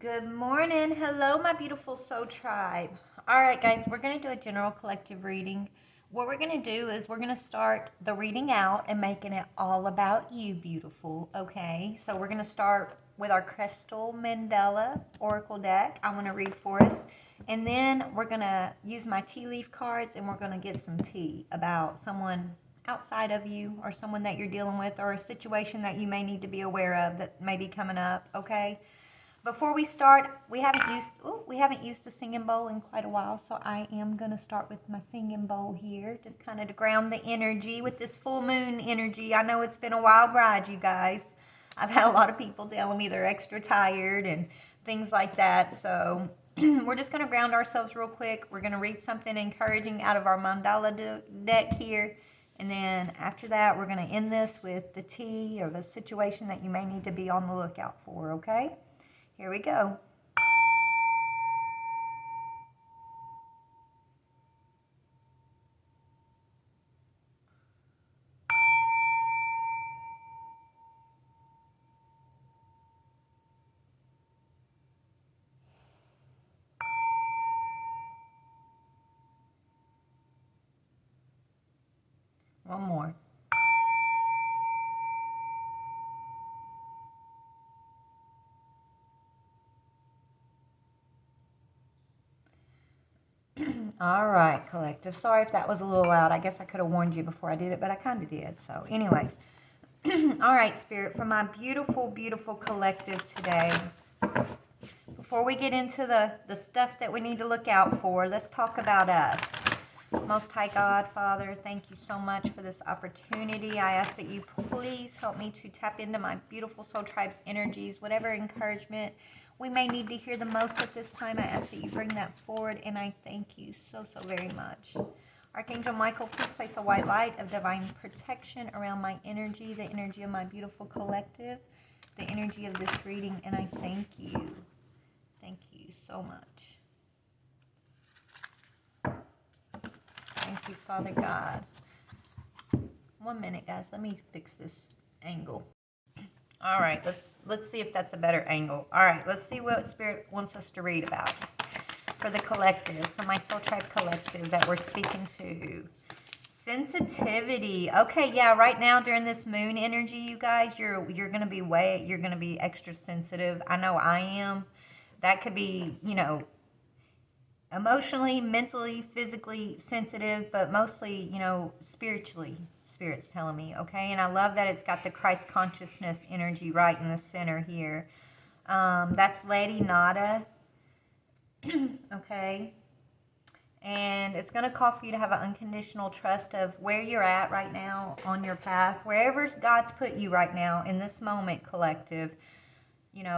Good morning. Hello, my beautiful soul tribe. All right, guys, we're going to do a general collective reading. What we're going to do is we're going to start the reading out and making it all about you, beautiful. Okay, so we're going to start with our Crystal Mandela Oracle deck. I want to read for us. And then we're going to use my tea leaf cards and we're going to get some tea about someone outside of you or someone that you're dealing with or a situation that you may need to be aware of that may be coming up. Okay. Before we start, we haven't used the singing bowl in quite a while, so I am gonna start with my singing bowl here, just kind of to ground the energy with this full moon energy. I know it's been a wild ride, you guys. I've had a lot of people telling me they're extra tired and things like that, so we're just gonna ground ourselves real quick. We're gonna read something encouraging out of our mandala deck here. And then after that, we're going to end this with the tea or the situation that you may need to be on the lookout for, okay? Here we go. One more. All right, collective. Sorry if that was a little loud. I guess I could have warned you before I did it, but I kind of did. So anyways. All right, Spirit, for my beautiful, beautiful collective today, before we get into the stuff that we need to look out for, let's talk about us. Most High God, Father, thank you so much for this opportunity. I ask that you please help me to tap into my beautiful soul tribe's energies, whatever encouragement we may need to hear the most at this time. I ask that you bring that forward, and I thank you so, so very much. Archangel Michael, please place a white light of divine protection around my energy, the energy of my beautiful collective, the energy of this reading, and I thank you. Thank you so much. Thank you, Father God. 1 minute, guys. Let me fix this angle. All right, let's see if that's a better angle. All right, let's see what Spirit wants us to read about for the collective, for my soul tribe collective that we're speaking to. Sensitivity. Okay, yeah, right now during this moon energy, you guys, you're gonna be extra sensitive. I know I am. That could be, emotionally, mentally, physically sensitive, but mostly, spiritually. Spirit's telling me, okay? And I love that it's got the Christ consciousness energy right in the center here. That's Lady Nada, okay? And it's going to call for you to have an unconditional trust of where you're at right now on your path, wherever God's put you right now in this moment, collective.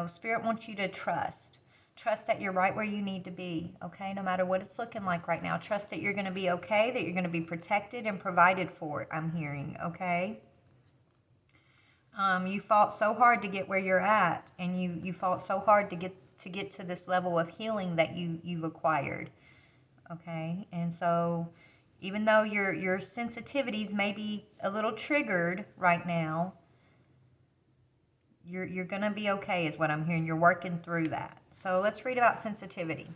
Spirit wants you to trust. Trust that you're right where you need to be, okay? No matter what it's looking like right now. Trust that you're going to be okay, that you're going to be protected and provided for, I'm hearing, okay? You fought so hard to get where you're at, and you fought so hard to get to this level of healing that you've acquired, okay? And so even though your sensitivities may be a little triggered right now, you're going to be okay is what I'm hearing. You're working through that. So let's read about sensitivity.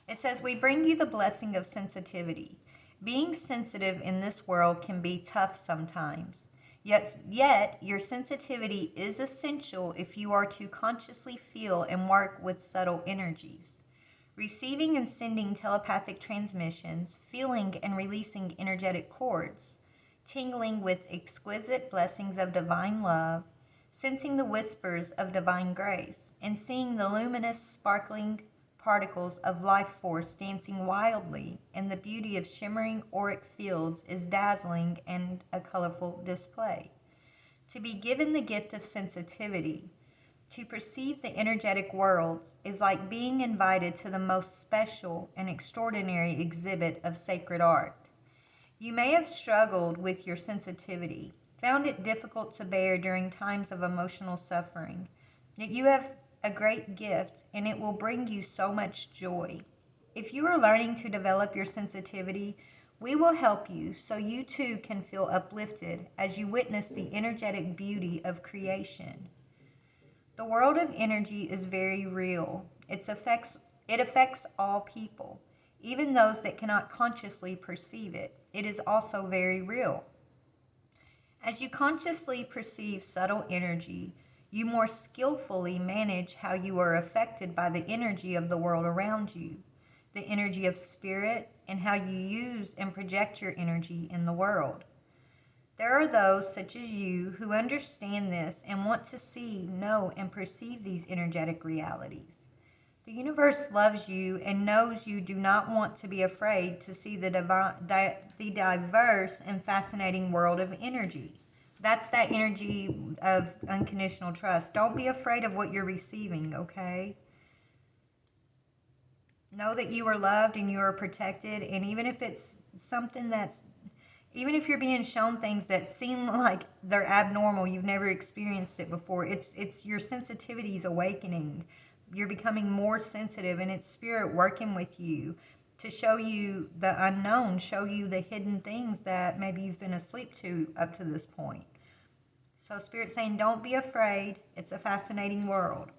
It says, we bring you the blessing of sensitivity. Being sensitive in this world can be tough sometimes. Yet your sensitivity is essential if you are to consciously feel and work with subtle energies. Receiving and sending telepathic transmissions, feeling and releasing energetic cords, tingling with exquisite blessings of divine love, sensing the whispers of divine grace, and seeing the luminous, sparkling particles of life force dancing wildly in the beauty of shimmering auric fields is dazzling and a colorful display. To be given the gift of sensitivity, to perceive the energetic world, is like being invited to the most special and extraordinary exhibit of sacred art. You may have struggled with your sensitivity, found it difficult to bear during times of emotional suffering. Yet you have a great gift, and it will bring you so much joy. If you are learning to develop your sensitivity, we will help you so you too can feel uplifted as you witness the energetic beauty of creation. The world of energy is very real. It affects all people, even those that cannot consciously perceive it. It is also very real. As you consciously perceive subtle energy, you more skillfully manage how you are affected by the energy of the world around you, the energy of spirit, and how you use and project your energy in the world. There are those, such as you, who understand this and want to see, know, and perceive these energetic realities. The universe loves you and knows you do not want to be afraid to see the diverse and fascinating world of energy. That's that energy of unconditional trust. Don't be afraid of what you're receiving, okay? Know that you are loved and you are protected, and even if it's something even if you're being shown things that seem like they're abnormal, you've never experienced it before, it's your sensitivity's awakening. You're becoming more sensitive, and it's spirit working with you to show you the unknown, show you the hidden things that maybe you've been asleep to up to this point. So spirit's saying, don't be afraid. It's a fascinating world.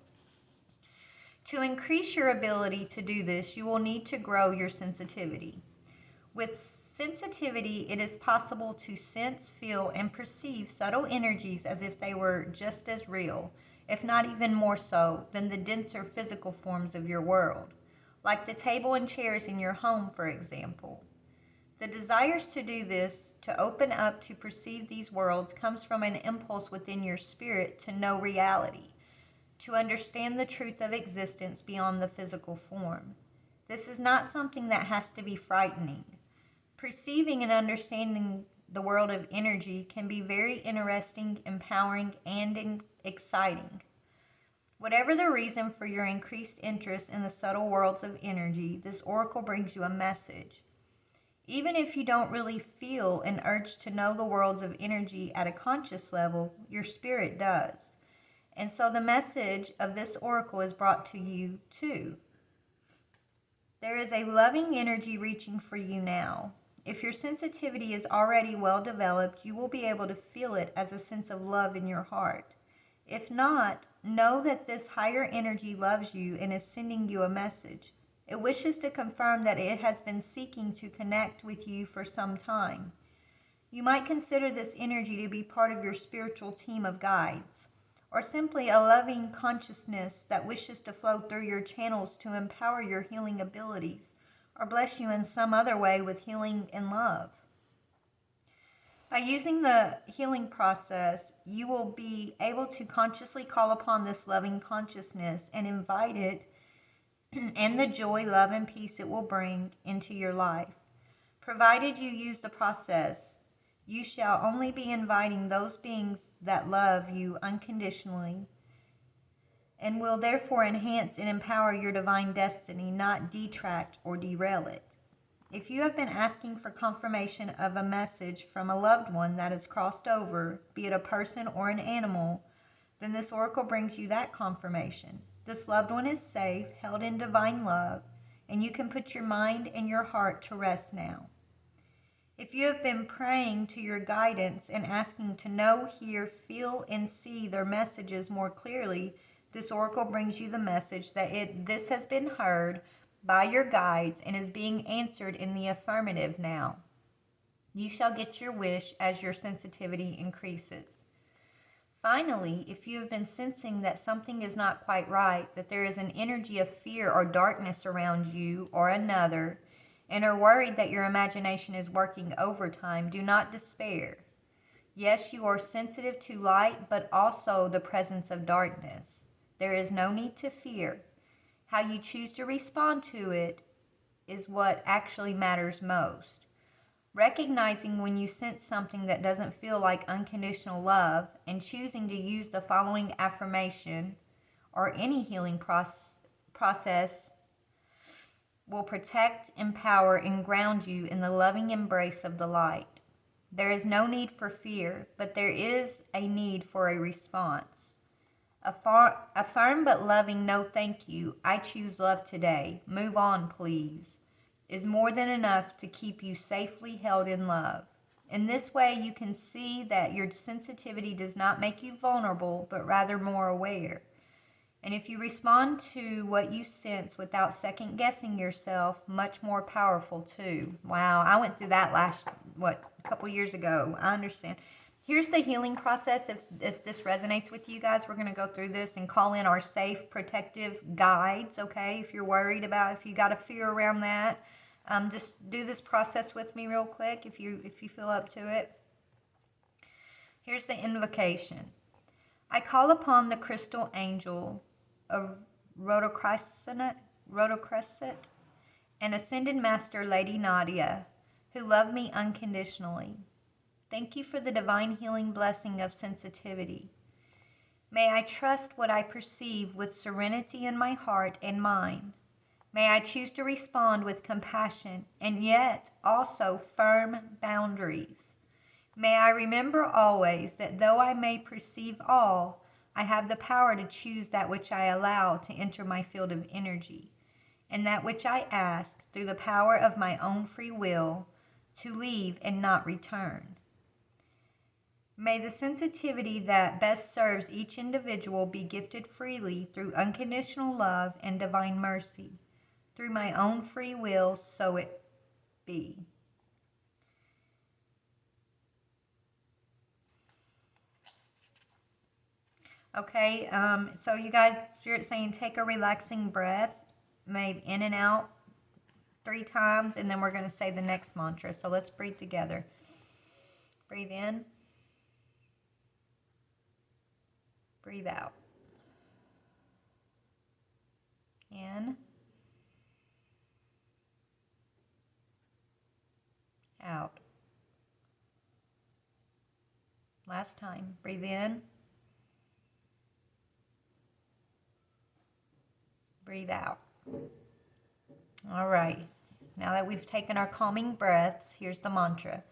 To increase your ability to do this, you will need to grow your sensitivity. With sensitivity, it is possible to sense, feel, and perceive subtle energies as if they were just as real, if not even more so, than the denser physical forms of your world, like the table and chairs in your home, for example. The desires to do this, to open up to perceive these worlds, comes from an impulse within your spirit to know reality, to understand the truth of existence beyond the physical form. This is not something that has to be frightening. Perceiving and understanding the world of energy can be very interesting, empowering, and exciting. Whatever the reason for your increased interest in the subtle worlds of energy, this oracle brings you a message. Even if you don't really feel an urge to know the worlds of energy at a conscious level, your spirit does. And so the message of this oracle is brought to you too. There is a loving energy reaching for you now. If your sensitivity is already well developed, you will be able to feel it as a sense of love in your heart. If not, know that this higher energy loves you and is sending you a message. It wishes to confirm that it has been seeking to connect with you for some time. You might consider this energy to be part of your spiritual team of guides, or simply a loving consciousness that wishes to flow through your channels to empower your healing abilities, or bless you in some other way with healing and love. By using the healing process, you will be able to consciously call upon this loving consciousness and invite it and the joy, love, and peace it will bring into your life. Provided you use the process, you shall only be inviting those beings that love you unconditionally and will therefore enhance and empower your divine destiny, not detract or derail it. If you have been asking for confirmation of a message from a loved one that has crossed over, be it a person or an animal, then this oracle brings you that confirmation. This loved one is safe, held in divine love, and you can put your mind and your heart to rest now. If you have been praying to your guidance and asking to know, hear, feel, and see their messages more clearly, this oracle brings you the message that this has been heard by your guides and is being answered in the affirmative now. You shall get your wish as your sensitivity increases. Finally, if you have been sensing that something is not quite right, that there is an energy of fear or darkness around you or another, and are worried that your imagination is working overtime, do not despair. Yes, you are sensitive to light, but also the presence of darkness. There is no need to fear. How you choose to respond to it is what actually matters most. Recognizing when you sense something that doesn't feel like unconditional love and choosing to use the following affirmation or any healing process will protect, empower, and ground you in the loving embrace of the light. There is no need for fear, but there is a need for a response. A firm but loving no thank you, I choose love today, move on please, is more than enough to keep you safely held in love. In this way, you can see that your sensitivity does not make you vulnerable, but rather more aware. And if you respond to what you sense without second guessing yourself, much more powerful too. Wow, I went through that a couple years ago. I understand. Here's the healing process. If this resonates with you guys, we're going to go through this and call in our safe, protective guides, okay? If you're worried about, if you got a fear around that, just do this process with me real quick if you feel up to it. Here's the invocation. I call upon the crystal angel of Rhodocrescent and Ascended Master Lady Nadia, who love me unconditionally. Thank you for the divine healing blessing of sensitivity. May I trust what I perceive with serenity in my heart and mind. May I choose to respond with compassion and yet also firm boundaries. May I remember always that though I may perceive all, I have the power to choose that which I allow to enter my field of energy, and that which I ask, through the power of my own free will, to leave and not return. May the sensitivity that best serves each individual be gifted freely through unconditional love and divine mercy. Through my own free will, so it be. Okay, so you guys, Spirit saying take a relaxing breath, maybe in and out 3 times, and then we're going to say the next mantra. So let's breathe together. Breathe in. Breathe out. In. Out. Last time. Breathe in. Breathe out. All right. Now that we've taken our calming breaths, here's the mantra.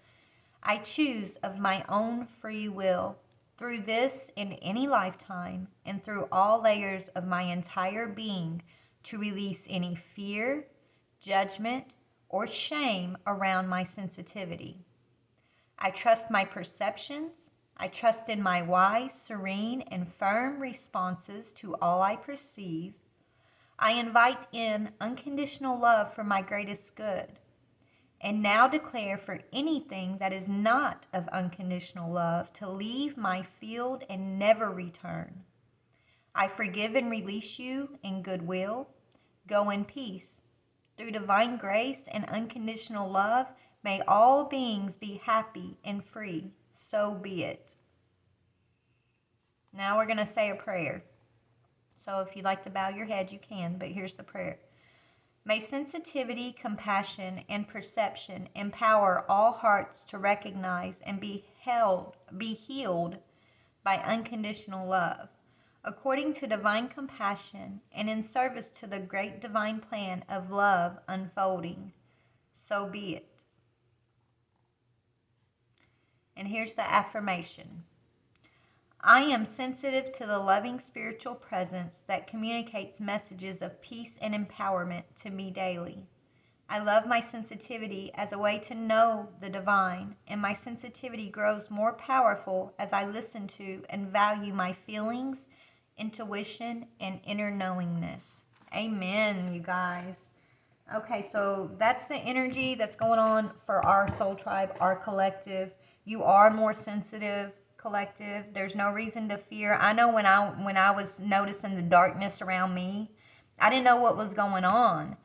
I choose of my own free will, through this in any lifetime and through all layers of my entire being, to release any fear, judgment, or shame around my sensitivity. I trust my perceptions. I trust in my wise, serene, and firm responses to all I perceive. I invite in unconditional love for my greatest good, and now declare for anything that is not of unconditional love to leave my field and never return. I forgive and release you in goodwill. Go in peace. Through divine grace and unconditional love, may all beings be happy and free. So be it. Now we're going to say a prayer. So if you'd like to bow your head, you can, but here's the prayer. May sensitivity, compassion, and perception empower all hearts to recognize and be healed by unconditional love, according to divine compassion and in service to the great divine plan of love unfolding. So be it. And here's the affirmation. I am sensitive to the loving spiritual presence that communicates messages of peace and empowerment to me daily. I love my sensitivity as a way to know the divine, and my sensitivity grows more powerful as I listen to and value my feelings, intuition, and inner knowingness. Amen, you guys. Okay, so that's the energy that's going on for our soul tribe, our collective. You are more sensitive, collective. There's no reason to fear. I know when I was noticing the darkness around me, I didn't know what was going on.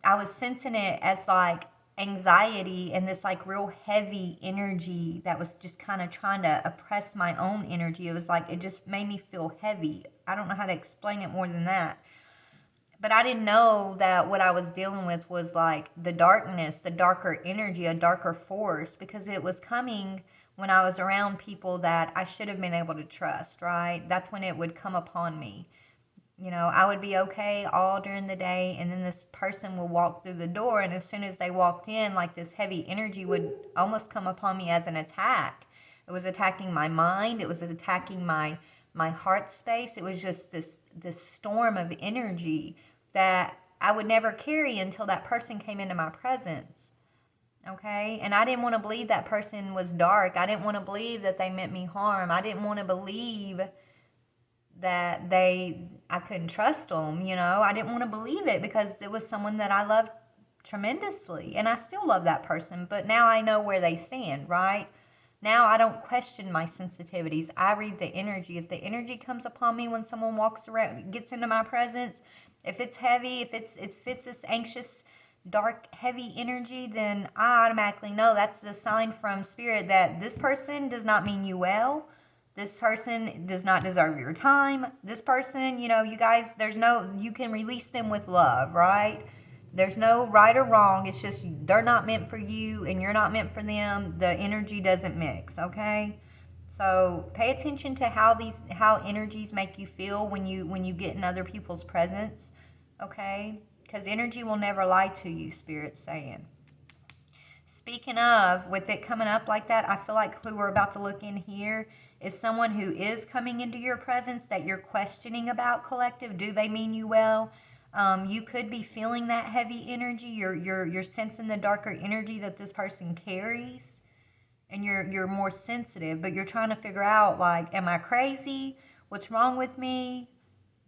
I was sensing it as like anxiety and this like real heavy energy that was just kind of trying to oppress my own energy. It was like it just made me feel heavy. I don't know how to explain it more than that. But I didn't know that what I was dealing with was like the darkness, the darker energy, a darker force, because it was coming when I was around people that I should have been able to trust, right? That's when it would come upon me. You know, I would be okay all during the day, and then this person would walk through the door, and as soon as they walked in, like this heavy energy would almost come upon me as an attack. It was attacking my mind. It was attacking my heart space. It was just this storm of energy that I would never carry until that person came into my presence. Okay? And I didn't want to believe that person was dark. I didn't want to believe that they meant me harm. I didn't want to believe that I couldn't trust them, you know. I didn't want to believe it because it was someone that I loved tremendously, and I still love that person, but now I know where they stand, right? Now I don't question my sensitivities. I read the energy. If the energy comes upon me when someone walks around, gets into my presence, if it's heavy, if it's this anxious, dark, heavy energy, then I automatically know that's the sign from spirit that this person does not mean you well. This person does not deserve your time. This person, you know, you guys, you can release them with love, right? There's no right or wrong. It's just they're not meant for you and you're not meant for them. The energy doesn't mix, okay? So pay attention to how energies make you feel when you get in other people's presence, okay? Because energy will never lie to you, Spirit's saying. Speaking of, with it coming up like that, I feel like who we're about to look in here is someone who is coming into your presence that you're questioning about, collective. Do they mean you well? You could be feeling that heavy energy. You're sensing the darker energy that this person carries, and you're more sensitive. But you're trying to figure out, like, am I crazy? What's wrong with me?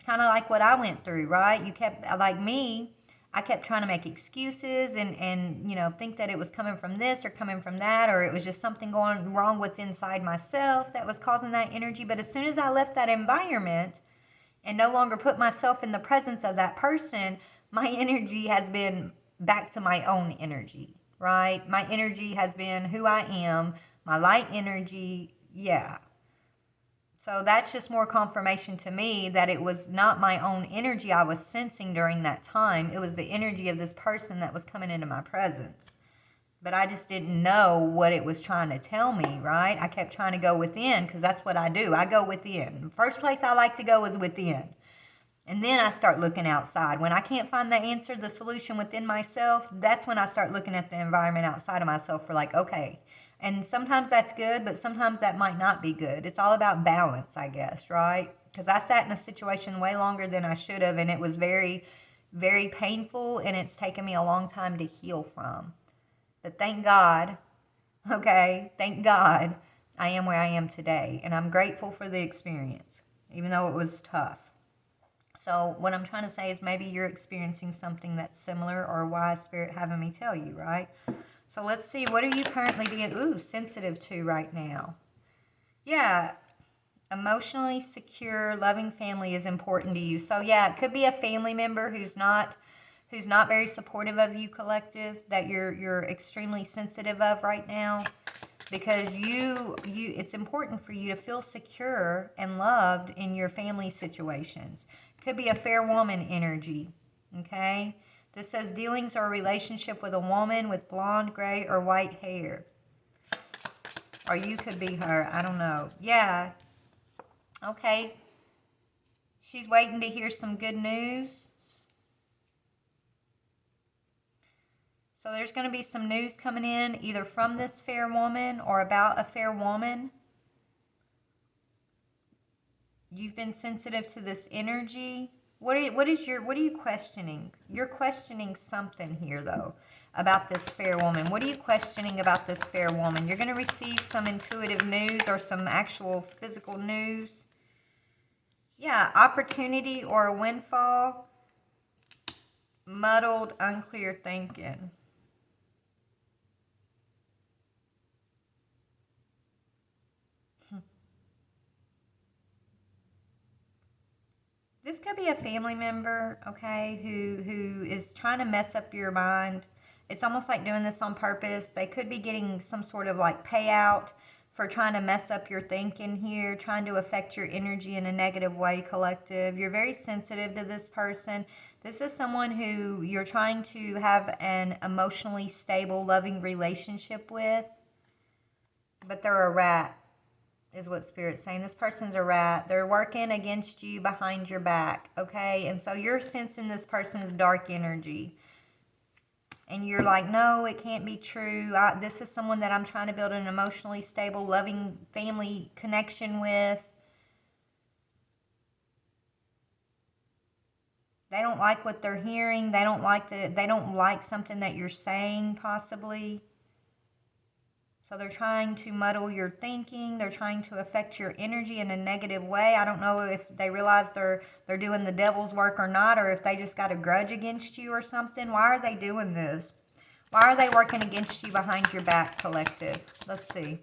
Kind of like what I went through, right? You kept, like me, I kept trying to make excuses and you know, think that it was coming from this or coming from that, or it was just something going wrong with inside myself that was causing that energy. But as soon as I left that environment and no longer put myself in the presence of that person, my energy has been back to my own energy, right? My energy has been who I am, my light energy, yeah. So that's just more confirmation to me that it was not my own energy I was sensing during that time. It was the energy of this person that was coming into my presence. But I just didn't know what it was trying to tell me, right? I kept trying to go within because that's what I do. I go within. The first place I like to go is within. And then I start looking outside. When I can't find the answer, the solution within myself, that's when I start looking at the environment outside of myself for like, okay. And sometimes that's good, but sometimes that might not be good. It's all about balance, I guess, right? Because I sat in a situation way longer than I should have, and it was very, very painful, and it's taken me a long time to heal from. But thank God, okay, thank God I am where I am today, and I'm grateful for the experience, even though it was tough. So what I'm trying to say is maybe you're experiencing something that's similar, or why Spirit having me tell you, right? So let's see, what are you currently being, sensitive to right now? Yeah, emotionally secure, loving family is important to you. So yeah, it could be a family member who's not very supportive of you, collective, that you're extremely sensitive of right now, because it's important for you to feel secure and loved in your family situations. Could be a fair woman energy, okay? This says dealings or relationship with a woman with blonde, gray, or white hair. Or you could be her. I don't know. Yeah. Okay. She's waiting to hear some good news. So there's going to be some news coming in either from this fair woman or about a fair woman. You've been sensitive to this energy. What are you questioning? You're questioning something here, though, about this fair woman. What are you questioning about this fair woman? You're going to receive some intuitive news or some actual physical news. Yeah, opportunity or a windfall. Muddled, unclear thinking. This could be a family member, okay, who is trying to mess up your mind. It's almost like doing this on purpose. They could be getting some sort of like payout for trying to mess up your thinking here, trying to affect your energy in a negative way, collective. You're very sensitive to this person. This is someone who you're trying to have an emotionally stable, loving relationship with, but they're a rat, is what Spirit's saying. This person's a rat. They're working against you behind your back, okay? And so you're sensing this person's dark energy. And you're like, no, it can't be true. This is someone that I'm trying to build an emotionally stable, loving family connection with. They don't like what they're hearing. They don't like something that you're saying, possibly. So they're trying to muddle your thinking. They're trying to affect your energy in a negative way. I don't know if they realize they're doing the devil's work or not, or if they just got a grudge against you or something. Why are they doing this? Why are they working against you behind your back, collective? Let's see.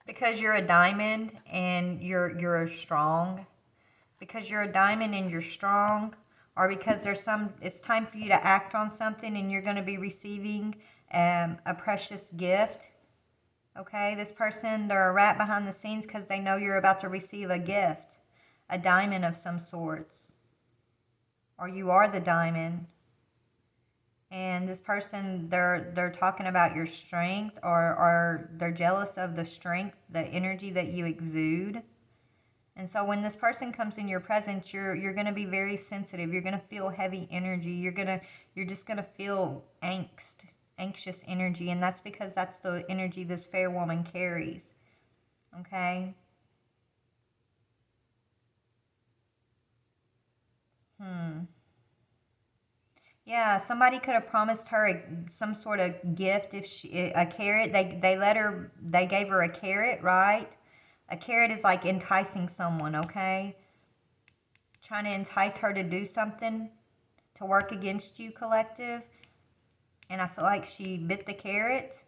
Because you're a diamond and you're strong. Because you're a diamond and you're strong, or because it's time for you to act on something and you're going to be receiving a precious gift. Okay, this person, they're a rat behind the scenes because they know you're about to receive a gift, a diamond of some sorts, or you are the diamond. And this person, they're talking about your strength, or they're jealous of the strength, the energy that you exude. And so when this person comes in your presence, you're going to be very sensitive. You're going to feel heavy energy. You're just going to feel anxious energy, and that's because that's the energy this fair woman carries. Okay? Yeah, somebody could have promised her some sort of gift, a carrot. They gave her a carrot, right? A carrot is like enticing someone, okay? Trying to entice her to do something, to work against you, collective. And I feel like she bit the carrot.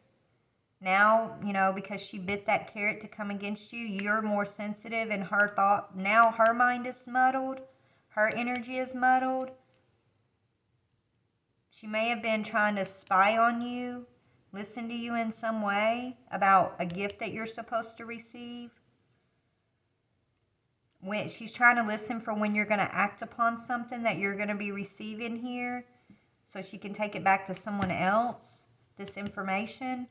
Now, because she bit that carrot to come against you, you're more sensitive, and now her mind is muddled. Her energy is muddled. She may have been trying to spy on you, listen to you in some way about a gift that you're supposed to receive. When she's trying to listen for when you're going to act upon something that you're going to be receiving here, so she can take it back to someone else, this information.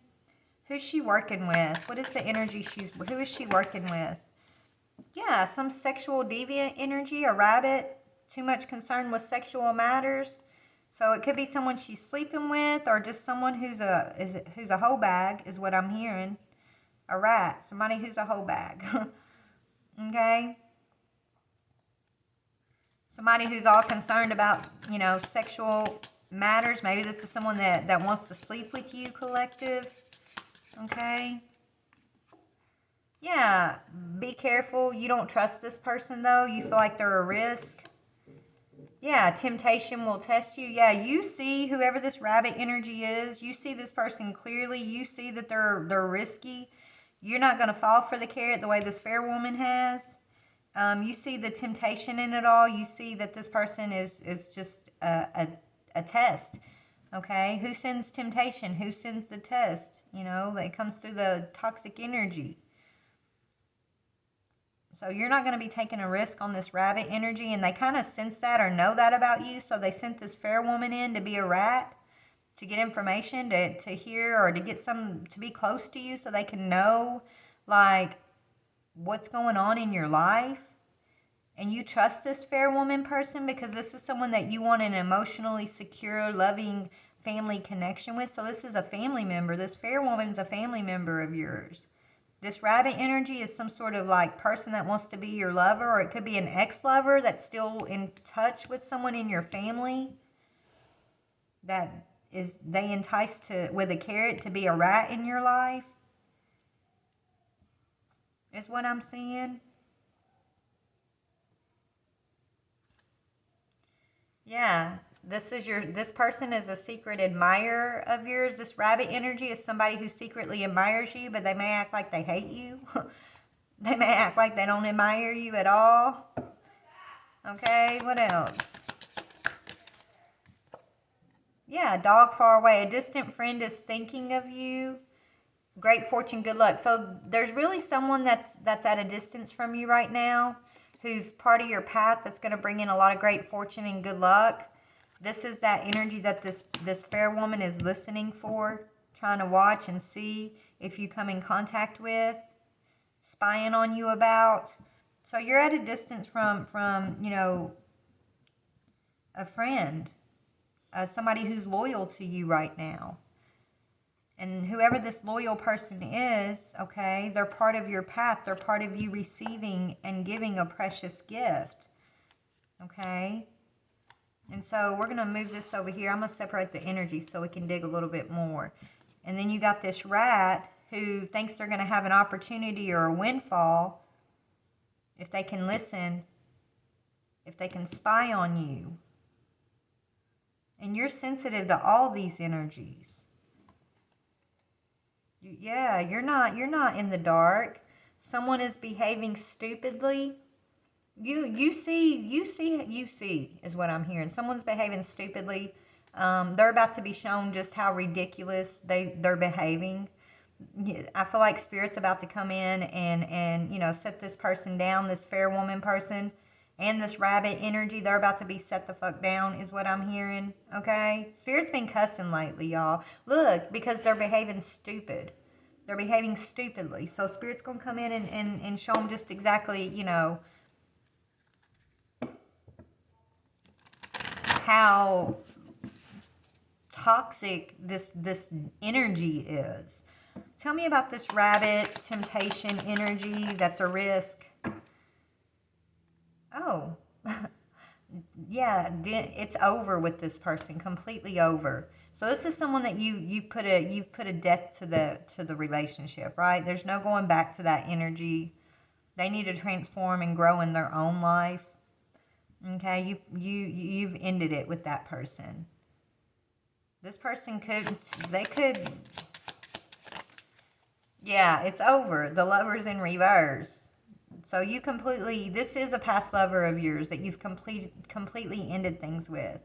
Who's she working with? What is the energy who is she working with? Yeah, some sexual deviant energy, a rabbit, too much concerned with sexual matters. So it could be someone she's sleeping with, or just someone who's a hoe bag, is what I'm hearing. A rat, somebody who's a hoe bag. Okay? Somebody who's all concerned about, sexual matters. Maybe this is someone that wants to sleep with you, collective. Okay? Yeah, be careful. You don't trust this person, though. You feel like they're a risk. Yeah, temptation will test you. Yeah, you see whoever this rabbit energy is. You see this person clearly. You see that they're risky. You're not going to fall for the carrot the way this fair woman has. You see the temptation in it all. You see that this person is just a test. Okay, who sends temptation? Who sends the test? It comes through the toxic energy. So you're not going to be taking a risk on this rabbit energy, and they kind of sense that or know that about you, so they sent this fair woman in to be a rat, to get information, to hear, or to get to be close to you so they can know, like, what's going on in your life. And you trust this fair woman person because this is someone that you want an emotionally secure, loving family connection with. So this is a family member. This fair woman's a family member of yours. This rabbit energy is some sort of like person that wants to be your lover, or it could be an ex-lover that's still in touch with someone in your family that they entice with a carrot to be a rat in your life, is what I'm seeing. Yeah, this person is a secret admirer of yours. This rabbit energy is somebody who secretly admires you, but they may act like they hate you. They may act like they don't admire you at all. Okay, what else? Yeah, dog far away. A distant friend is thinking of you. Great fortune, good luck. So there's really someone that's at a distance from you right now, who's part of your path, that's going to bring in a lot of great fortune and good luck. This is that energy that this fair woman is listening for, trying to watch and see if you come in contact with, spying on you about. So you're at a distance from a friend, somebody who's loyal to you right now. And whoever this loyal person is, okay, they're part of your path. They're part of you receiving and giving a precious gift, okay? And so we're going to move this over here. I'm going to separate the energy so we can dig a little bit more. And then you got this rat who thinks they're going to have an opportunity or a windfall if they can listen, if they can spy on you. And you're sensitive to all these energies. Yeah, you're not in the dark. Someone is behaving stupidly. You see is what I'm hearing. Someone's behaving stupidly. They're about to be shown just how ridiculous they're behaving. I feel like Spirit's about to come in and set this person down, this fair woman person, and this rabbit energy. They're about to be set the fuck down is what I'm hearing, okay? Spirit's been cussing lately, y'all. Look, because they're behaving stupid. They're behaving stupidly. So Spirit's going to come in and show them just exactly, how toxic this energy is. Tell me about this rabbit temptation energy that's a risk. Oh, yeah, it's over with this person, completely over. So this is someone that you've put a death to the relationship, right? There's no going back to that energy. They need to transform and grow in their own life. Okay, you've ended it with that person. This person could. Yeah, it's over. The Lover's in reverse. So this is a past lover of yours that you've completely ended things with.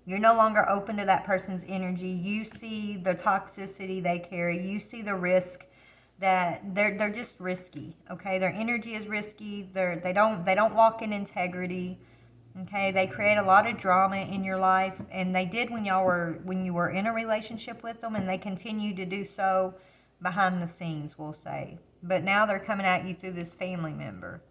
You're no longer open to that person's energy. You see the toxicity they carry. You see the risk that they're just risky. Okay, their energy is risky. They don't walk in integrity. Okay, they create a lot of drama in your life, and they did when you were in a relationship with them, and they continue to do so behind the scenes, we'll say. But now they're coming at you through this family member.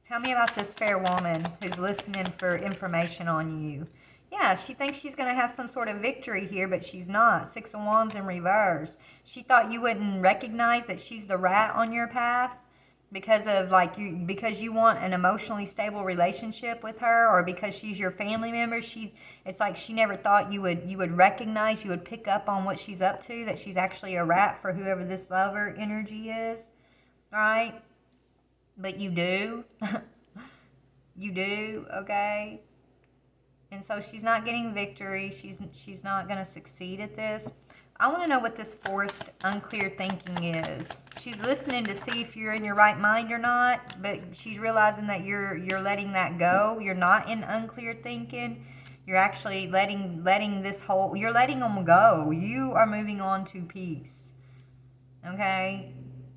Tell me about this fair woman who's listening for information on you. Yeah, she thinks she's going to have some sort of victory here, but she's not. Six of Wands in reverse. She thought you wouldn't recognize that she's the rat on your path because you want an emotionally stable relationship with her, or because she's your family member. It's like she never thought you would recognize, you would pick up on what she's up to, that she's actually a rat for whoever this lover energy is, right? But you do. You do, okay? And so she's not getting victory. She's not going to succeed at this. I want to know what this forced, unclear thinking is. She's listening to see if you're in your right mind or not, but she's realizing that you're letting that go. You're not in unclear thinking. You're actually letting you're letting them go. You are moving on to peace. Okay?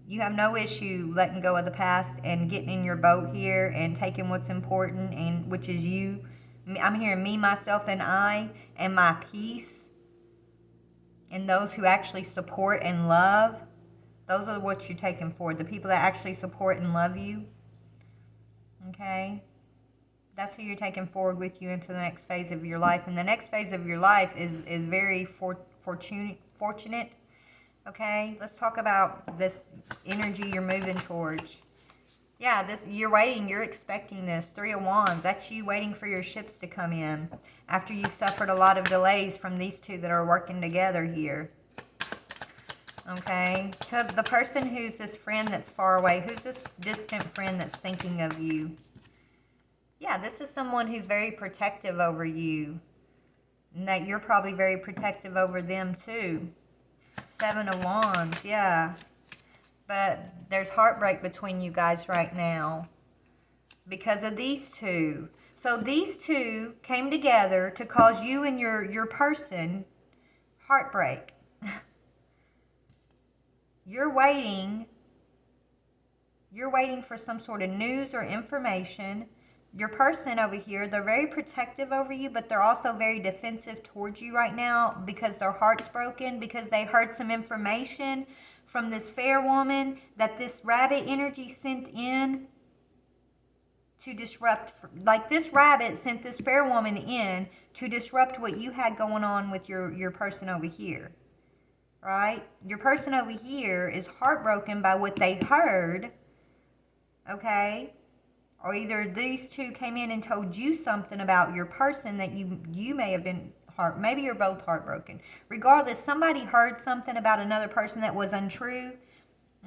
You have no issue letting go of the past and getting in your boat here and taking what's important, and which is you. I'm hearing me, myself, and I, and my peace. And those who actually support and love, those are what you're taking forward. The people that actually support and love you. Okay? That's who you're taking forward with you into the next phase of your life. And the next phase of your life is very fortunate. Okay? Let's talk about this energy you're moving towards. Yeah, you're waiting, you're expecting this. Three of Wands, that's you waiting for your ships to come in after you've suffered a lot of delays from these two that are working together here. Okay, to the person who's this friend that's far away, who's this distant friend that's thinking of you? Yeah, this is someone who's very protective over you, and that you're probably very protective over them too. Seven of Wands, yeah. But there's heartbreak between you guys right now because of these two. So these two came together to cause you and your person heartbreak. You're waiting for some sort of news or information. Your person over here, they're very protective over you, but they're also very defensive towards you right now because their heart's broken, because they heard some information from this fair woman that this rabbit energy sent in to disrupt. Like this rabbit sent this fair woman in to disrupt what you had going on with your person over here. Right? Your person over here is heartbroken by what they heard. Okay? Or either these two came in and told you something about your person that you may have been maybe you're both heartbroken. Regardless, somebody heard something about another person that was untrue.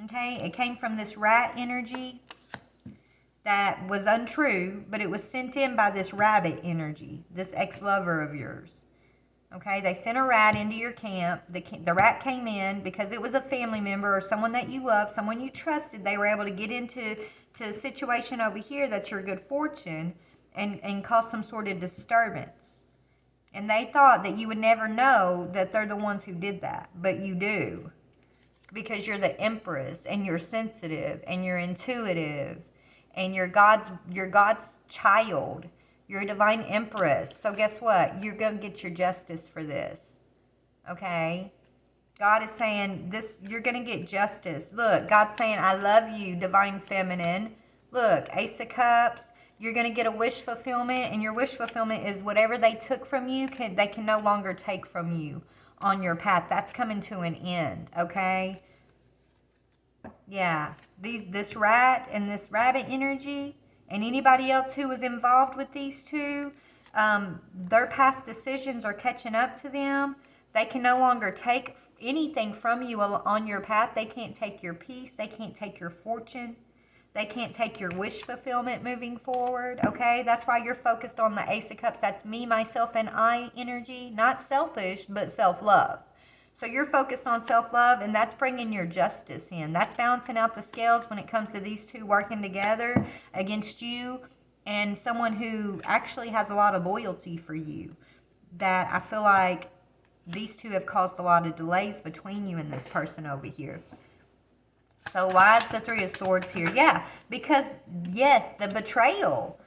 Okay, it came from this rat energy that was untrue, but it was sent in by this rabbit energy, this ex-lover of yours. Okay, they sent a rat into your camp. The rat came in because it was a family member or someone that you love, someone you trusted. They were able to get into a situation over here that's your good fortune and cause some sort of disturbance. And they thought that you would never know that they're the ones who did that, but you do. Because you're the Empress and you're sensitive and you're intuitive and you're God's child. You're a divine Empress. So guess what? You're going to get your justice for this. Okay? God is saying this, you're going to get justice. Look, God's saying, I love you, divine feminine. Look, Ace of Cups. You're going to get a wish fulfillment, and your wish fulfillment is whatever they took from you, they can no longer take from you on your path. That's coming to an end, okay? Yeah, this rat and this rabbit energy, and anybody else who was involved with these two, their past decisions are catching up to them. They can no longer take anything from you on your path. They can't take your peace. They can't take your fortune. They can't take your wish fulfillment moving forward, okay? That's why you're focused on the Ace of Cups. That's me, myself, and I energy. Not selfish, but self-love. So you're focused on self-love, and that's bringing your justice in. That's balancing out the scales when it comes to these two working together against you and someone who actually has a lot of loyalty for you. That I feel like these two have caused a lot of delays between you and this person over here. So why is the Three of Swords here? Yeah, because, yes, the betrayal.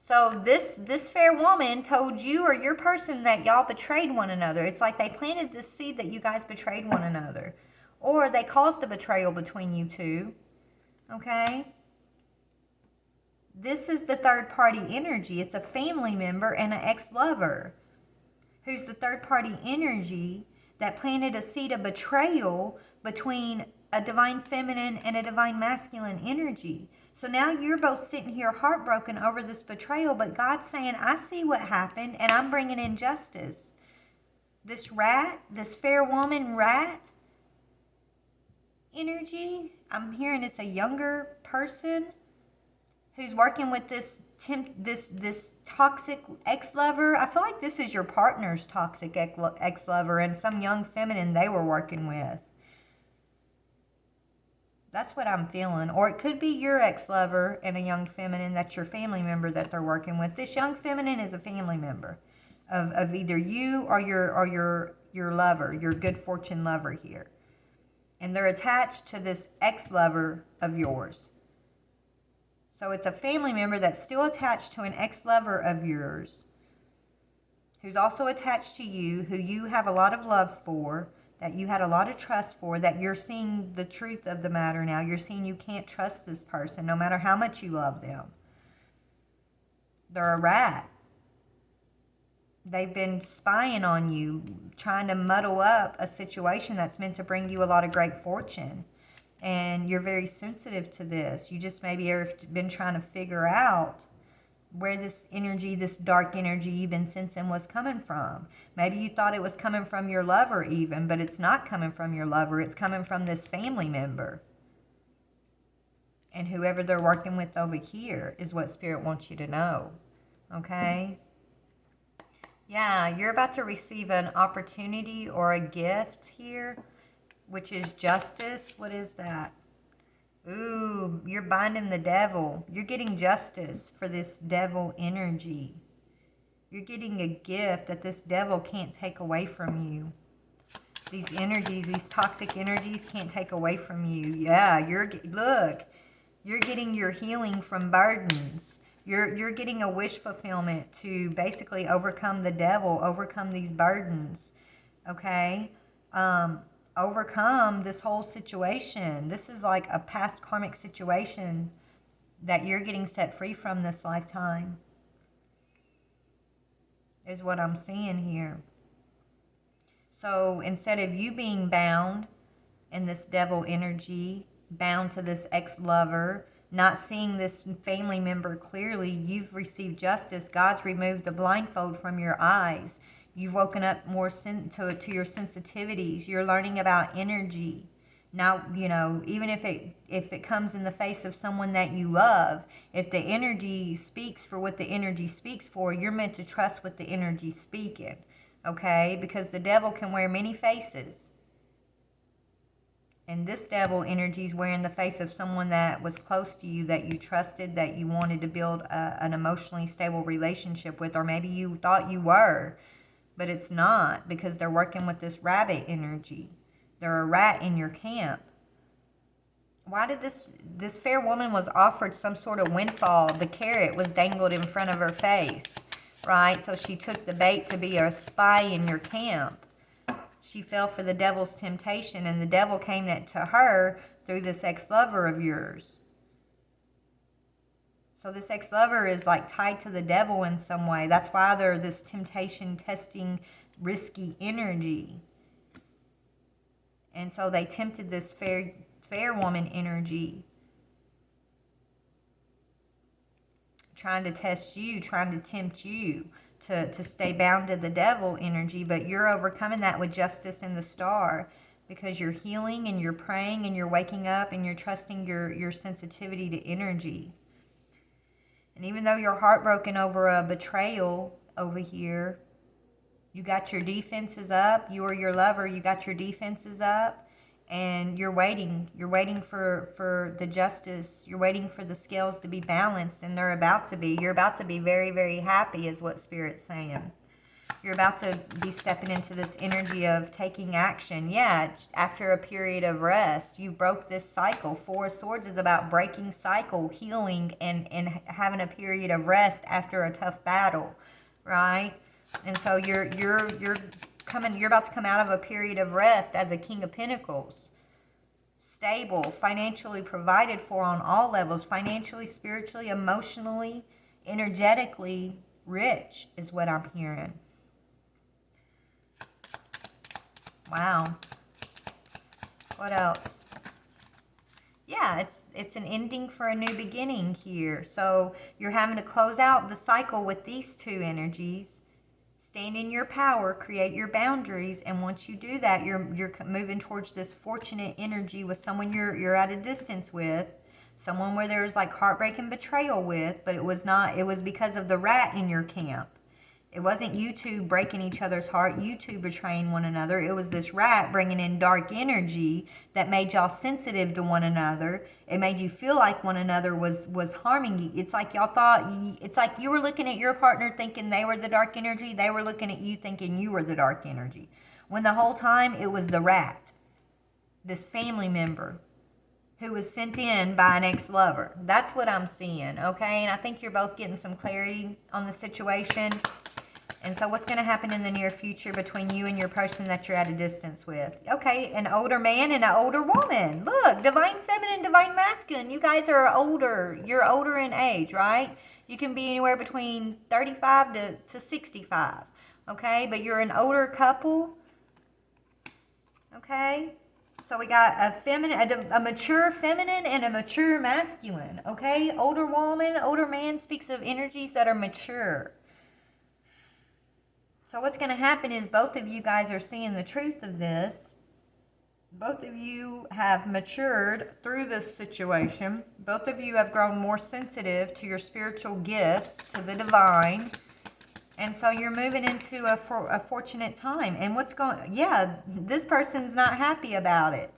So this fair woman told you or your person that y'all betrayed one another. It's like they planted this seed that you guys betrayed one another. Or they caused a betrayal between you two. Okay? This is the third party energy. It's a family member and an ex-lover who's the third party energy that planted a seed of betrayal between a divine feminine and a divine masculine energy. So now you're both sitting here heartbroken over this betrayal, but God's saying, I see what happened and I'm bringing in justice. This rat, this fair woman rat energy, I'm hearing it's a younger person who's working with this toxic ex-lover. I feel like this is your partner's toxic ex-lover and some young feminine they were working with. That's what I'm feeling. Or it could be your ex-lover and a young feminine that's your family member that they're working with. This young feminine is a family member of either you or your lover, your good fortune lover here. And they're attached to this ex-lover of yours. So it's a family member that's still attached to an ex-lover of yours who's also attached to you, who you have a lot of love for, that you had a lot of trust for, that you're seeing the truth of the matter now. You're seeing you can't trust this person no matter how much you love them. They're a rat. They've been spying on you, trying to muddle up a situation that's meant to bring you a lot of great fortune. And you're very sensitive to this. You just maybe have been trying to figure out where this energy, this dark energy you've been sensing was coming from. Maybe you thought it was coming from your lover even, but it's not coming from your lover. It's coming from this family member. And whoever they're working with over here is what Spirit wants you to know. Okay? Yeah, you're about to receive an opportunity or a gift here, which is justice. What is that? Ooh, you're binding the devil. You're getting justice for this devil energy. You're getting a gift that this devil can't take away from you. These energies, these toxic energies can't take away from you. Yeah, look, you're getting your healing from burdens. You're getting a wish fulfillment to basically overcome the devil, overcome these burdens. Okay? Overcome this whole situation. This is like a past karmic situation that you're getting set free from this lifetime, is what I'm seeing here. So instead of you being bound in this devil energy, bound to this ex-lover, not seeing this family member clearly, you've received justice. God's removed the blindfold from your eyes. You've woken up more to your sensitivities. You're learning about energy. Now, even if it comes in the face of someone that you love, if the energy speaks for what the energy speaks for, you're meant to trust what the energy's speaking. Okay? Because the devil can wear many faces. And this devil energy is wearing the face of someone that was close to you, that you trusted, that you wanted to build an emotionally stable relationship with, or maybe you thought you were, but it's not, because they're working with this rabbit energy. They're a rat in your camp. Why did this fair woman was offered some sort of windfall? The carrot was dangled in front of her face, right? So she took the bait to be a spy in your camp. She fell for the devil's temptation, and the devil came to her through this ex-lover of yours. So this ex-lover is like tied to the devil in some way. That's why they're this temptation, testing, risky energy. And so they tempted this fair woman energy, trying to test you, trying to tempt you to stay bound to the devil energy, but you're overcoming that with justice in the star, because you're healing and you're praying and you're waking up and you're trusting your sensitivity to energy. And even though you're heartbroken over a betrayal over here, you got your defenses up. You or your lover, you got your defenses up, and you're waiting. You're waiting for the justice. You're waiting for the scales to be balanced, and they're about to be. You're about to be very, very happy is what Spirit's saying. You're about to be stepping into this energy of taking action. Yeah, after a period of rest, you broke this cycle. Four of Swords is about breaking cycle, healing, and having a period of rest after a tough battle, right? And so you're about to come out of a period of rest as a King of Pentacles. Stable, financially provided for on all levels, financially, spiritually, emotionally, energetically rich is what I'm hearing. Wow. What else? Yeah, it's an ending for a new beginning here. So you're having to close out the cycle with these two energies. Stand in your power, create your boundaries, and once you do that, you're moving towards this fortunate energy with someone you're at a distance with, someone where there's like heartbreak and betrayal with, but it was because of the rat in your camp. It wasn't you two breaking each other's heart, you two betraying one another. It was this rat bringing in dark energy that made y'all sensitive to one another. It made you feel like one another was harming you. It's like y'all thought, it's like you were looking at your partner thinking they were the dark energy. They were looking at you thinking you were the dark energy. When the whole time it was the rat, this family member who was sent in by an ex-lover. That's what I'm seeing, okay? And I think you're both getting some clarity on the situation. And so what's going to happen in the near future between you and your person that you're at a distance with? Okay, an older man and an older woman. Look, divine feminine, divine masculine. You guys are older. You're older in age, right? You can be anywhere between 35 to 65, okay? But you're an older couple, okay? So we got a mature feminine and a mature masculine, okay? Older woman, older man speaks of energies that are mature. So what's going to happen is both of you guys are seeing the truth of this. Both of you have matured through this situation. Both of you have grown more sensitive to your spiritual gifts, to the divine. And so you're moving into a fortunate time. And this person's not happy about it.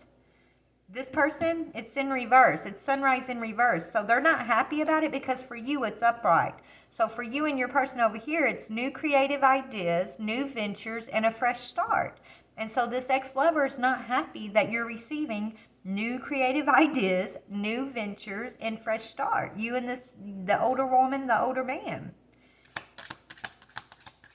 This person, it's in reverse. It's sunrise in reverse. So they're not happy about it because for you, it's upright. So for you and your person over here, it's new creative ideas, new ventures, and a fresh start. And so this ex-lover is not happy that you're receiving new creative ideas, new ventures, and fresh start. You and the older woman, the older man.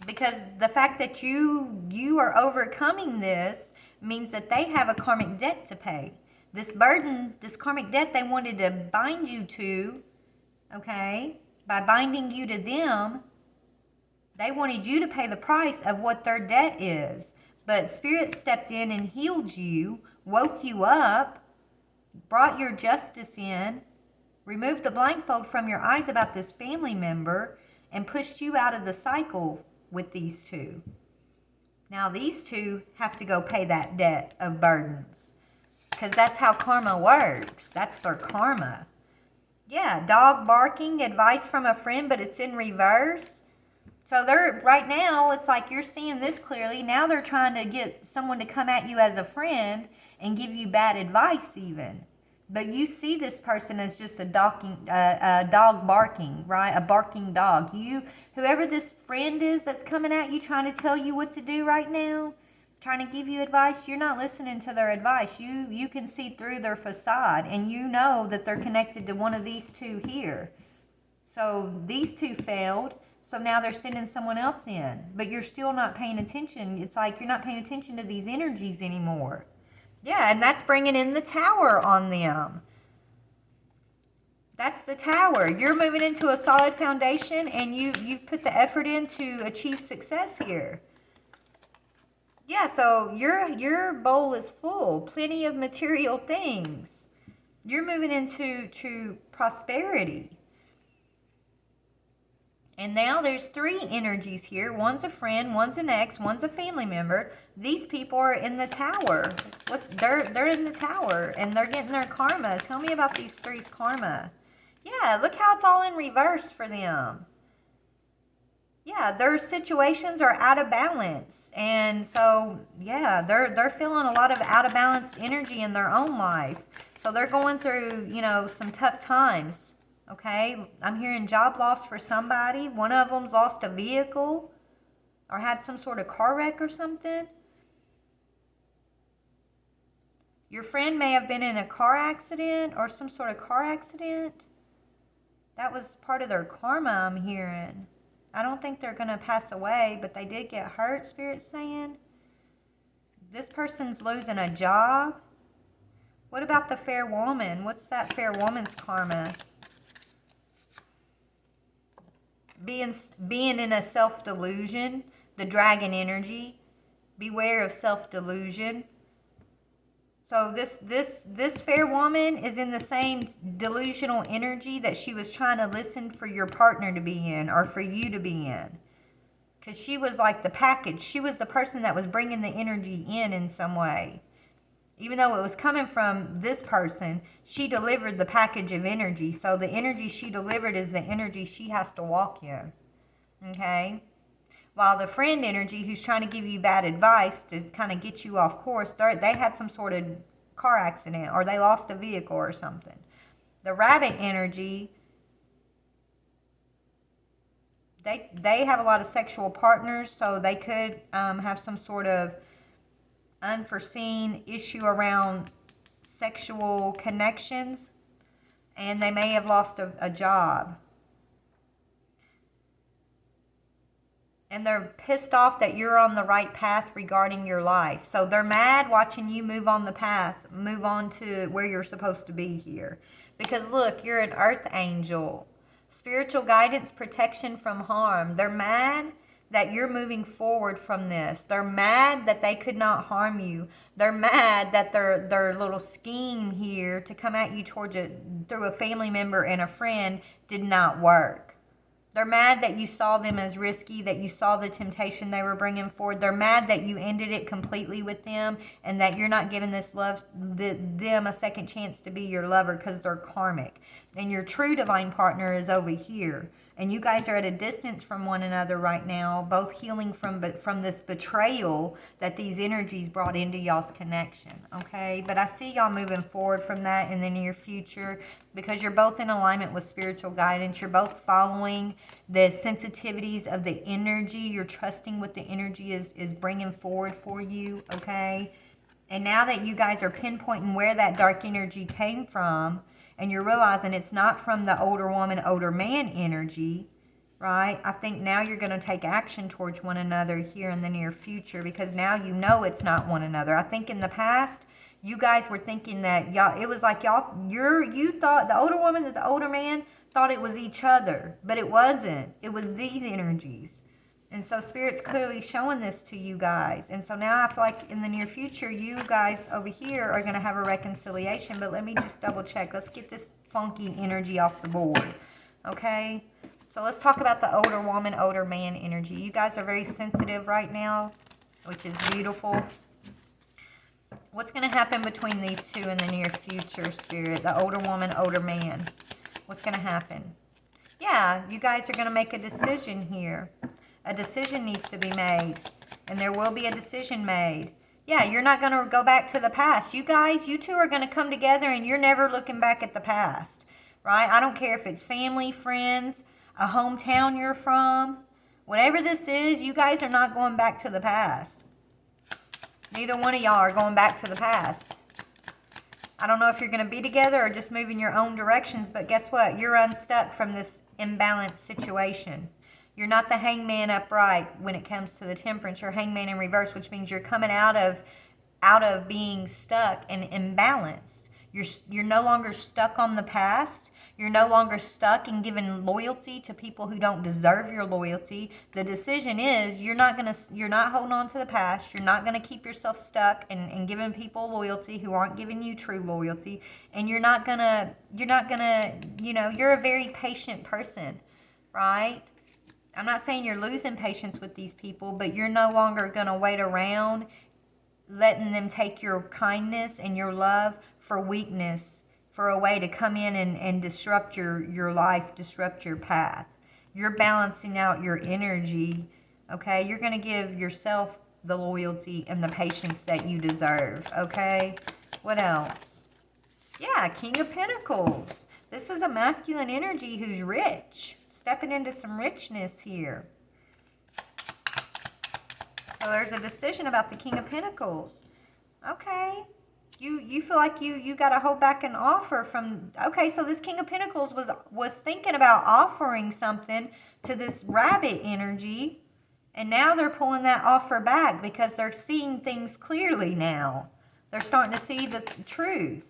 Because the fact that you are overcoming this means that they have a karmic debt to pay. This burden, this karmic debt they wanted to bind you to, okay, by binding you to them, they wanted you to pay the price of what their debt is. But Spirit stepped in and healed you, woke you up, brought your justice in, removed the blindfold from your eyes about this family member, and pushed you out of the cycle with these two. Now these two have to go pay that debt of burdens. Because that's how karma works. That's their karma. Yeah, dog barking, advice from a friend, but it's in reverse. So they're, right now, it's like you're seeing this clearly. Now they're trying to get someone to come at you as a friend and give you bad advice even. But you see this person as just a dog barking, right? A barking dog. Whoever this friend is that's coming at you trying to tell you what to do right now, trying to give you advice, you're not listening to their advice. You can see through their facade, and you know that they're connected to one of these two here. So these two failed. So now they're sending someone else in, but you're still not paying attention. It's like you're not paying attention to these energies anymore. Yeah, and that's bringing in the Tower on them. That's the Tower. You're moving into a solid foundation, and you've put the effort in to achieve success here. Yeah, so your bowl is full. Plenty of material things. You're moving into prosperity. And now there's three energies here. One's a friend, one's an ex, one's a family member. These people are in the Tower. They're in the Tower, and they're getting their karma. Tell me about these three's karma. Yeah, look how it's all in reverse for them. Yeah, their situations are out of balance. And so, yeah, they're feeling a lot of out of balance energy in their own life. So they're going through, some tough times. Okay, I'm hearing job loss for somebody. One of them's lost a vehicle or had some sort of car wreck or something. Your friend may have been in a car accident or some sort of car accident. That was part of their karma, I'm hearing. I don't think they're going to pass away, but they did get hurt, Spirit's saying. This person's losing a job. What about the fair woman? What's that fair woman's karma? Being in a self-delusion, the dragon energy. Beware of self-delusion. So this fair woman is in the same delusional energy that she was trying to listen for your partner to be in or for you to be in. Because she was like the package. She was the person that was bringing the energy in some way. Even though it was coming from this person, she delivered the package of energy. So the energy she delivered is the energy she has to walk in. Okay? While the friend energy, who's trying to give you bad advice to kind of get you off course, they had some sort of car accident or they lost a vehicle or something. The rabbit energy, they have a lot of sexual partners, so they could have some sort of unforeseen issue around sexual connections, and they may have lost a job. And they're pissed off that you're on the right path regarding your life. So they're mad watching you move on the path, move on to where you're supposed to be here. Because look, you're an earth angel. Spiritual guidance, protection from harm. They're mad that you're moving forward from this. They're mad that they could not harm you. They're mad that their little scheme here to come at you through a family member and a friend did not work. They're mad that you saw them as risky, that you saw the temptation they were bringing forward. They're mad that you ended it completely with them and that you're not giving them a second chance to be your lover because they're karmic. And your true divine partner is over here. And you guys are at a distance from one another right now, both healing from this betrayal that these energies brought into y'all's connection, okay? But I see y'all moving forward from that in the near future because you're both in alignment with spiritual guidance. You're both following the sensitivities of the energy. You're trusting what the energy is bringing forward for you, okay? And now that you guys are pinpointing where that dark energy came from, and you're realizing it's not from the older woman, older man energy, right? I think now you're going to take action towards one another here in the near future because now you know it's not one another. I think in the past, you guys were thinking that y'all, it was like you thought the older woman and the older man thought it was each other, but it wasn't. It was these energies. And so Spirit's clearly showing this to you guys. And so now I feel like in the near future, you guys over here are going to have a reconciliation. But let me just double check. Let's get this funky energy off the board. Okay? So let's talk about the older woman, older man energy. You guys are very sensitive right now. which is beautiful. What's going to happen between these two in the near future, Spirit? The older woman, older man. What's going to happen? Yeah, you guys are going to make a decision here. A decision needs to be made. And there will be a decision made. Yeah, you're not going to go back to the past. You guys, you two are going to come together and you're never looking back at the past. Right? I don't care if it's family, friends, a hometown you're from. Whatever this is, you guys are not going back to the past. Neither one of y'all are going back to the past. I don't know if you're going to be together or just move in your own directions, but guess what? You're unstuck from this imbalanced situation. You're not the hangman upright when it comes to the temperance. You're hangman in reverse, which means you're coming out of being stuck and imbalanced. You're no longer stuck on the past. You're no longer stuck in giving loyalty to people who don't deserve your loyalty. The decision is you're not holding on to the past. You're not gonna keep yourself stuck and giving people loyalty who aren't giving you true loyalty. And you're not gonna, you're a very patient person, right? I'm not saying you're losing patience with these people, but you're no longer gonna wait around letting them take your kindness and your love for weakness, for a way to come in and disrupt your life, disrupt your path. You're balancing out your energy, okay? You're going to give yourself the loyalty and the patience that you deserve, okay? What else? Yeah, King of Pentacles. This is a masculine energy who's rich, stepping into some richness here. So there's a decision about the King of Pentacles. Okay. You feel like you got to hold back an offer from... Okay, so this King of Pentacles was thinking about offering something to this rabbit energy. And now they're pulling that offer back because they're seeing things clearly now. They're starting to see the truth.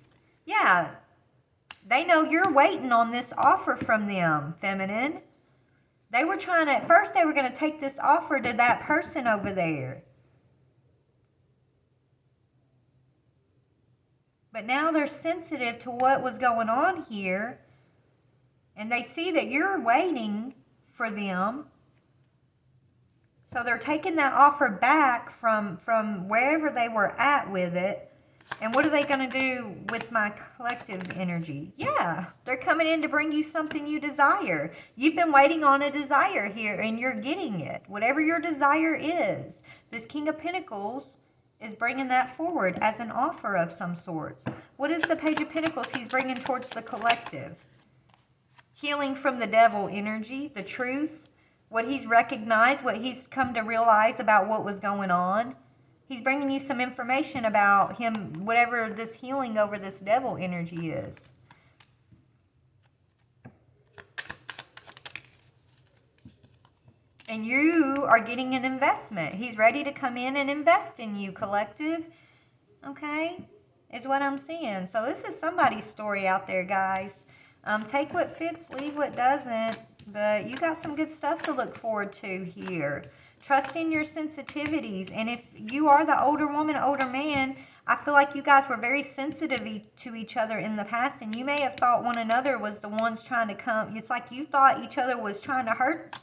Yeah, they know you're waiting on this offer from them, feminine. They were trying to... At first, they were going to take this offer to that person over there. But now they're sensitive to what was going on here. And they see that you're waiting for them. So they're taking that offer back from wherever they were at with it. And what are they going to do with my collective's energy? Yeah, they're coming in to bring you something you desire. You've been waiting on a desire here and you're getting it. Whatever your desire is, this King of Pentacles is bringing that forward as an offer of some sorts. What is the Page of Pentacles he's bringing towards the collective? Healing from the devil energy, the truth, what he's recognized, what he's come to realize about what was going on. He's bringing you some information about him, whatever this healing over this devil energy is. And you are getting an investment. He's ready to come in and invest in you, collective. Okay? Is what I'm seeing. So this is somebody's story out there, guys. Take what fits, leave what doesn't. But you got some good stuff to look forward to here. Trust in your sensitivities. And if you are the older woman, older man, I feel like you guys were very sensitive to each other in the past. And you may have thought one another was the ones trying to come. It's like you thought each other was trying to hurt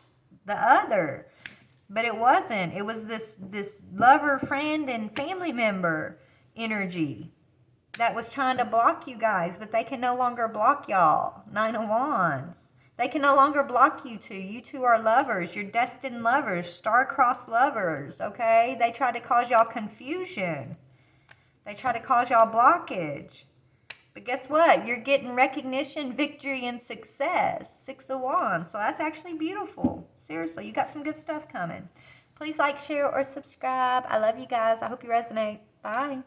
the other, but it wasn't. It was this lover, friend, and family member energy that was trying to block you guys, but they can no longer block y'all. Nine of Wands. They can no longer block you two. You two are lovers. You're destined lovers, star-crossed lovers, okay? They try to cause y'all confusion. They try to cause y'all blockage. But guess what? You're getting recognition, victory, and success. Six of Wands. So that's actually beautiful. Seriously, you got some good stuff coming. Please like, share, or subscribe. I love you guys. I hope you resonate. Bye.